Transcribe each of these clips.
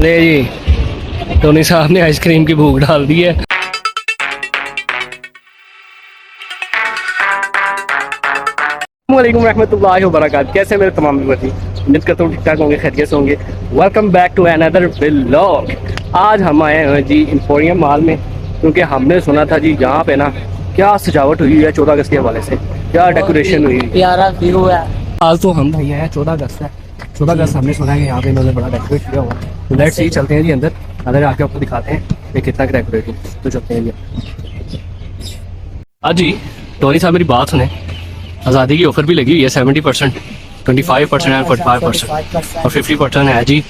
ले जी, टोनी साहब ने आइसक्रीम की भूख डाल दी है। अस्सलामुअलैकुम रहमतुल्लाहि व बरकातहू। कैसे मेरे तमाम व्यूअर्स, उम्मीद करता हूँ ठीक ठाक होंगे, खैरियत से होंगे। Welcome back to another vlog. आज हम आए हैं जी एम्पोरियम मॉल में, क्योंकि हमने सुना था जी यहाँ पे ना क्या सजावट हुई है 14 अगस्त के हवाले से, क्या डेकोरेशन हुई है, प्यारा व्यू है। आज तो हम भाई हैं 14 अगस्त है। 14 अगस्त हमने सुना है कि यहाँ पे इन्होंने बड़ा डेकोरेट किया हुआ। तो लेट्स सी, चलते हैं जी अंदर। अंदर आके आपको दिखाते हैं कि कितना डेकोरेट है। तो चलते हैं जी। आज जी टोनी साहब मेरी बात सुने, आज़ादी की ऑफर भी लगी हुई है 70%, 25% एंड 45% और 50% है जी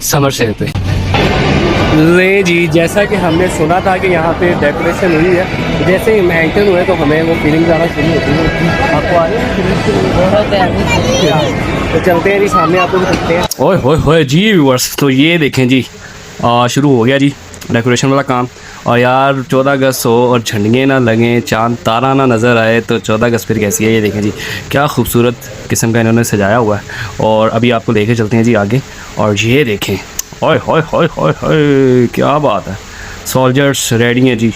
समर सेल पे। ले जी, जैसा कि हमने सुना था कि यहाँ पे डेकोरेशन हुई है, जैसे ही हम एंटर हुए तो हमें वो फीलिंग आना शुरू होती है। आपको आ रही है? तो चलते हैं जी, सामने आपको दिखाते हैं। ओए होए जी व्यूअर्स, तो ये देखें जी शुरू हो गया जी डेकोरेशन वाला काम। और यार 14 अगस्त हो और झंडियाँ ना लगें, चांद तारा ना नज़र आए तो 14 अगस्त फिर कैसी है। ये देखें जी क्या खूबसूरत किस्म का इन्होंने सजाया हुआ है। और अभी आपको लेके चलते हैं जी आगे। और ये देखें, ओए होए होए होए होए, क्या बात है। सोल्जर्स रेडी हैं जी।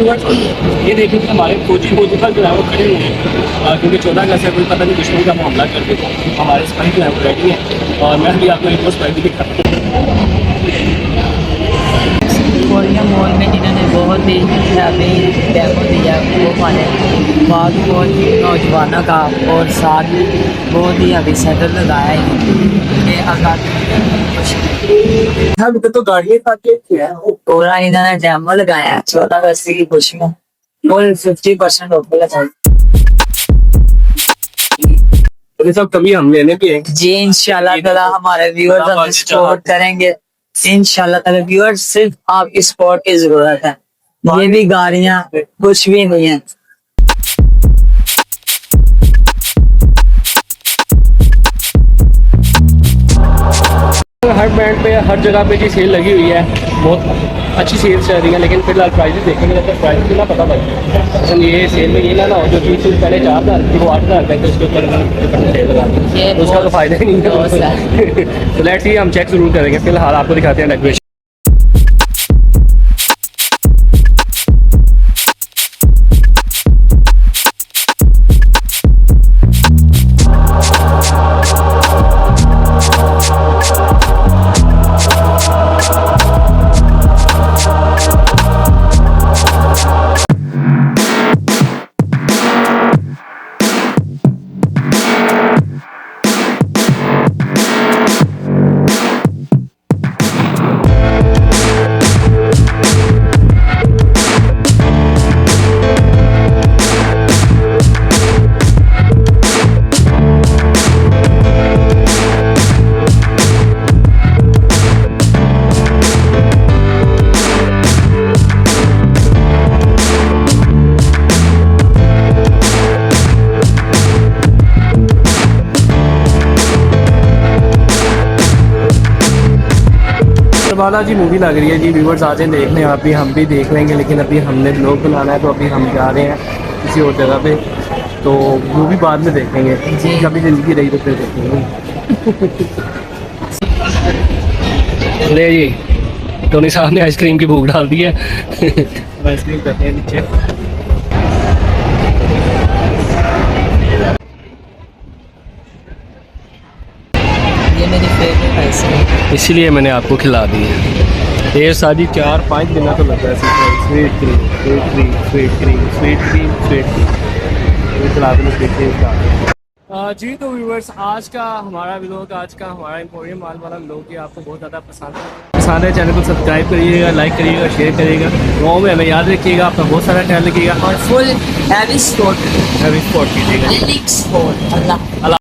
तो ये देखिए कि हमारे फौजी पर जो है वो खड़े हुए हैं, क्योंकि 14 अगस्त से कोई पता नहीं दुश्मन का हमला करके तो हमारे सिपाही जो है वो रेडी हैं। और मैं भी आपको एक और सिपाही भी दिखाता हूँ। एम्पोरियम मॉल में जिन्होंने बहुत ही हमें डेमो दिया वो माने बाद बहुत नौजवानों का, और साथ बहुत ही अभी सेटल लगाया है आज़ादी तो गाड़ियाँ पूरा इन्होंने डेमो लगाया 14 अगस्त की खुशी में। फुल 50% ऑफर लगाई सब कभी हम लेने भी हैं जी। इंशाल्लाह ताला हमारे व्यूअर्स हमें सपोर्ट करेंगे इंशाल्लाह ताला। व्यूअर्स सिर्फ आपकी सपोर्ट की जरूरत है, ये भी गाड़ियाँ कुछ भी नहीं है। हर ब्रांड पे हर जगह पे जी सेल लगी हुई है, बहुत अच्छी सेल चल रही है। लेकिन फिलहाल प्राइसेस देखेंगे तो प्राइस भी ना पता लगे। असल ये सेल में ये ना हो जो चीज़ पहले 4,000 थी वो 8,000 तक, उसके ऊपर सेल लगा दी, उसका तो फायदा ही नहीं है। तो लेट्स सी, हम चेक जरूर करेंगे। फिलहाल आपको दिखाते हैं डेकोरेशन। जी मूवी लग रही है जी, व्यूअर्स आ जाए देखने, आप भी हम भी देख लेंगे। लेकिन अभी हमने ब्लॉग बनाना है तो अभी हम जा रहे हैं किसी और जगह पे, तो मूवी बाद में देखेंगे जी। कभी ज़िंदगी रही तो फिर देखेंगे। ले जी, टोनी साहब ने आइसक्रीम की भूख डाल दी है। आइसक्रीम करते हैं नीचे। ये मेरी फेवरेट आइसक्रीम, इसीलिए मैंने आपको खिला दी है। ढेर सारी 4-5 दिन तो लग रहा है। Sweet cream, sweet cream, sweet cream, sweet cream, sweet cream. जी तो व्यूअर्स, आज का हमारा व्लॉग, आज का हमारा एम्पोरियम मॉल वाला व्लॉग ये आपको बहुत ज़्यादा पसंद है। चैनल को सब्सक्राइब करिएगा, लाइक करिएगा, शेयर करिएगा। गाँव में हमें याद रखिएगा, अपना बहुत सारा ख्याल रखिएगा और फुल हैवी स्पोर्ट कीजिएगा। अल्लाह।